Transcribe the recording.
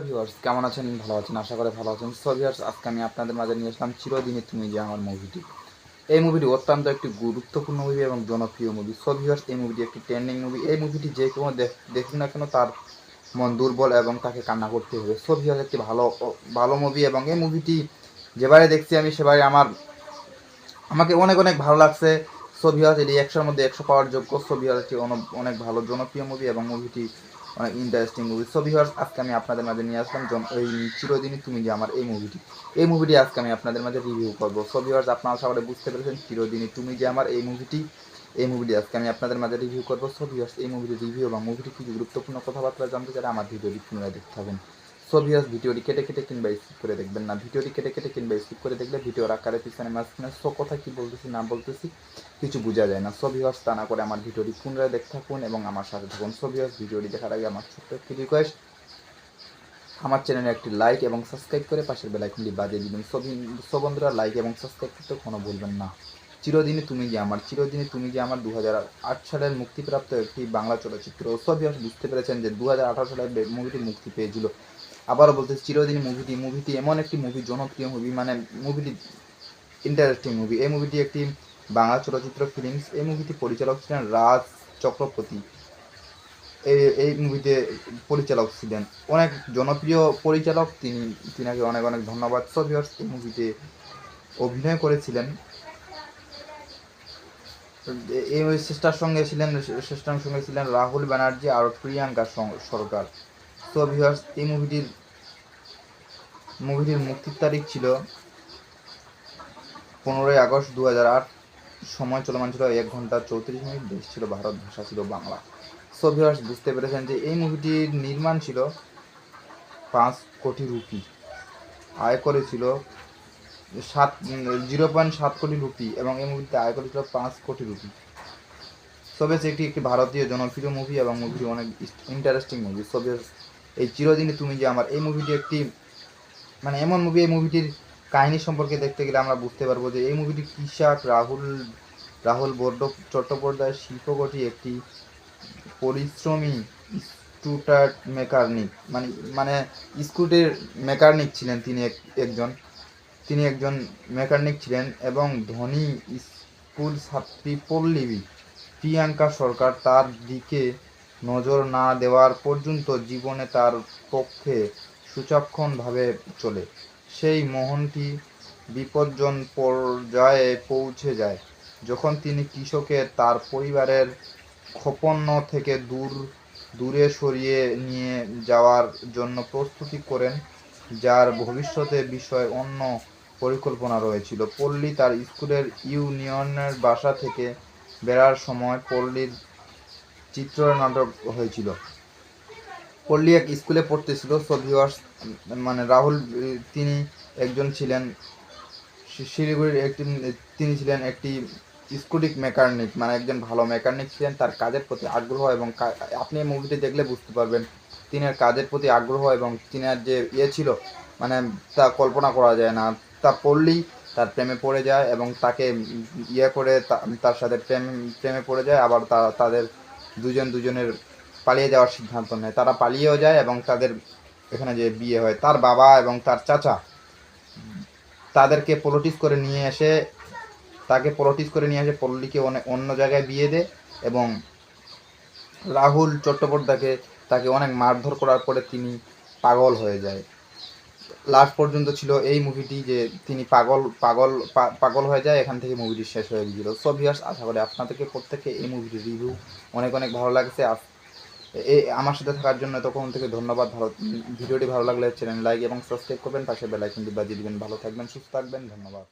Viewers কেমন আছেন? ভালো আছেন, আশা করে ভালো আছেন। ভিউয়ার্স আজকে আমি আপনাদের মাঝে নিয়ে আসলাম চিরদিনই তুমি যে আমার মুভিটি। এই মুভিটি অত্যন্ত একটি গুরুত্বপূর্ণ মুভি এবং জনপ্রিয় মুভি। ভিউয়ার্স এই মুভিটি একটি ট্রেন্ডিং মুভি। এই মুভিটি যে কোনো দেখুন না কেন তার মন দুর্বল এবং তাকে কান্না করতে হবে। ভিউয়ার্স একটি ভালো মুভি এবং এই মুভিটি যেবারে দেখছি আমি সেবারে আমাকে অনেক অনেক ভালো লাগছে। ভিউয়ার্স এটি 100-র মধ্যে 100 পাওয়ার যোগ্য। ভিউয়ার্স এটি অনেক ভালো জনপ্রিয় মুভি এবং মুভিটি অনেক ইন্টারেস্টিং মুভি। ভিউয়ার্স আজকে আমি আপনাদের মাঝে নিয়ে আসলাম এই চিরদিনই তুমি যে আমার এই মুভিটি আজকে আমি আপনাদের মাঝে রিভিউ করবো। ভিউয়ার্স আপনারা সবাই বুঝতে পেরেছেন চিরদিনই তুমি যে আমার এই মুভিটি আজকে আমি আপনাদের মাঝে রিভিউ করবো। ভিউয়ার্স এই মুভিটি রিভিউ এবং মুভিটি কিছু গুরুত্বপূর্ণ কথাবার্তা জানতে চাইলে আমার ভিডিওটি পুনরায় দেখতে থাকুন। ভিউয়ার্স ভিডিওটি কেটে কিংবা স্কিপ করে দেখবেন না। ভিডিওটি কেটে কিংবা স্কিপ করে দেখলে ভিডিওর আকারে পিছনে মাঝখানে কথা কি বলতেছি না বলতেছি কিছু বোঝা যায় না। ভিউয়ার্স তা না করে আমার ভিডিওটি পুনরায় দেখতে থাকুন এবং আমার সাথে থাকুন। ভিউয়ার্স ভিডিওটি দেখার আগে আমার ছোট্ট একটি রিকোয়েস্ট, আমার চ্যানেলে একটি লাইক এবং সাবস্ক্রাইব করে পাশের বেল আইকনটি বাজিয়ে দিবেন। বন্ধুরা লাইক এবং সাবস্ক্রাইব করতে কোনো ভুলবেন না। চিরদিনই তুমি যে আমার 2008 সালের মুক্তিপ্রাপ্ত একটি বাংলা চলচ্চিত্র। ভিউয়ার্স বুঝতে পেরেছেন যে 2018 সালে মুভিটি মুক্তি পেয়েছিল। আবারও বলতে চিরদিনই মুভিটি এমন একটি মুভি, জনপ্রিয় মুভি, মানে মুভিটি ইন্টারেস্টিং মুভি। এই মুভিটি একটি বাংলা চলচ্চিত্র ফিল্মস। এই মুভিটি পরিচালক ছিলেন রাজ চক্রবর্তী। এই মুভিতে পরিচালক ছিলেন অনেক জনপ্রিয় পরিচালক, তিনাকে অনেক অনেক ধন্যবাদ। ভিউয়ার্স এই মুভিতে অভিনয় করেছিলেন এই শ্রেষ্ঠার সঙ্গে ছিলেন রাহুল ব্যানার্জি আর প্রিয়াঙ্কা সরকার। ভিউয়ার্স এই মুভিটির মুক্তির তারিখ ছিল 15ই আগস্ট 2008। সময় চলমান ছিল 1 ঘন্টা 34 মিনিট। দেশ ছিল ভারত, ভাষা ছিল বাংলা। ভিউয়ার্স বুঝতে পেরেছেন যে এই মুভিটির নির্মাণ ছিল 5 কোটি রুপি, আয় করেছিল 0.7 কোটি রুপি এবং এই মুভিতে আয় করেছিল 5 কোটি রুপি। এটি একটি ভারতীয় জনপ্রিয় মুভি এবং মুভিটি অনেক ইন্টারেস্টিং মুভি। এই চিরদিনই তুমি যে আমার এই মুভিটি একটি এমন মুভি, এই মুভিটির কাহিনী সম্পর্কে দেখতে গেলে আমরা বুঝতে পারবো যে এই মুভিটি কৃষক রাহুল চট্টোপাধ্যায়ের শিল্পকটি একটি পরিশ্রমী স্কুটার মেকানিক, স্কুটের মেকানিক ছিলেন। তিনি একজন মেকানিক ছিলেন এবং ধনী স্কুল ছাত্রী প্রিয়াঙ্কা সরকার তার দিকে নজর না দেওয়ার পর্যন্ত জীবনে তার পক্ষে সুচাক্ষণভাবে চলে। সেই মোহনটি বিপজ্জন পর্যায়ে পৌঁছে যায় যখন তিনি কৃষকের তার পরিবারের ক্ষোভন্য থেকে দূরে সরিয়ে নিয়ে যাওয়ার জন্য প্রস্তুতি করেন, যার ভবিষ্যতে বিষয় অন্য পরিকল্পনা রয়েছিল। পল্লী তার স্কুলের ইউনিয়নের বাসা থেকে বেরার সময় পল্লীর চিত্রনাটক হয়েছিল। পল্লী এক স্কুলে পড়তেছিল। ভিউয়ার্স রাহুল তিনি ছিলেন শিলিগুড়ির তিনি ছিলেন একটি স্কুটিক মেকানিক, একজন ভালো মেকানিক ছিলেন। তার কাজের প্রতি আগ্রহ এবং আপনি এই মুভিটি দেখলে বুঝতে পারবেন তিনার কাজের প্রতি আগ্রহ এবং তিনার যে ছিল তা কল্পনা করা যায় না। তা পল্লী তার প্রেমে পড়ে যায় এবং তাকে করে তার সাথে প্রেমে পড়ে যায়। আবার তাদের দুজনের পালিয়ে যাওয়ার সিদ্ধান্ত নেয়। তারা পালিয়েও যায় এবং তাদের এখানে যে বিয়ে হয়, তার বাবা এবং তার চাচা তাদেরকে পলিটিক্স করে নিয়ে এসে পল্লীকে অন্য জায়গায় বিয়ে দেয় এবং রাহুল চট্টোপাধ্যায়কে তাকে অনেক মারধর করার পরে তিনি পাগল হয়ে যায়। লাস্ট পর্যন্ত ছিল এই মুভিটি যে তিনি পাগল হয়ে যায়। এখান থেকে মুভিটি শেষ হয়ে গিয়েছিল। ভিউয়ার্স আশা করি আপনাদেরকে প্রত্যেককে এই মুভিটির রিভিউ অনেক অনেক ভালো লাগছে। আমার সাথে থাকার জন্য তখন থেকে ধন্যবাদ। ভিডিওটি ভালো লাগলে চ্যানেল লাইক এবং সাবস্ক্রাইব করবেন, পাশে বেল আইকনটি বাজিয়ে দিবেন। ভালো থাকবেন, সুস্থ থাকবেন, ধন্যবাদ।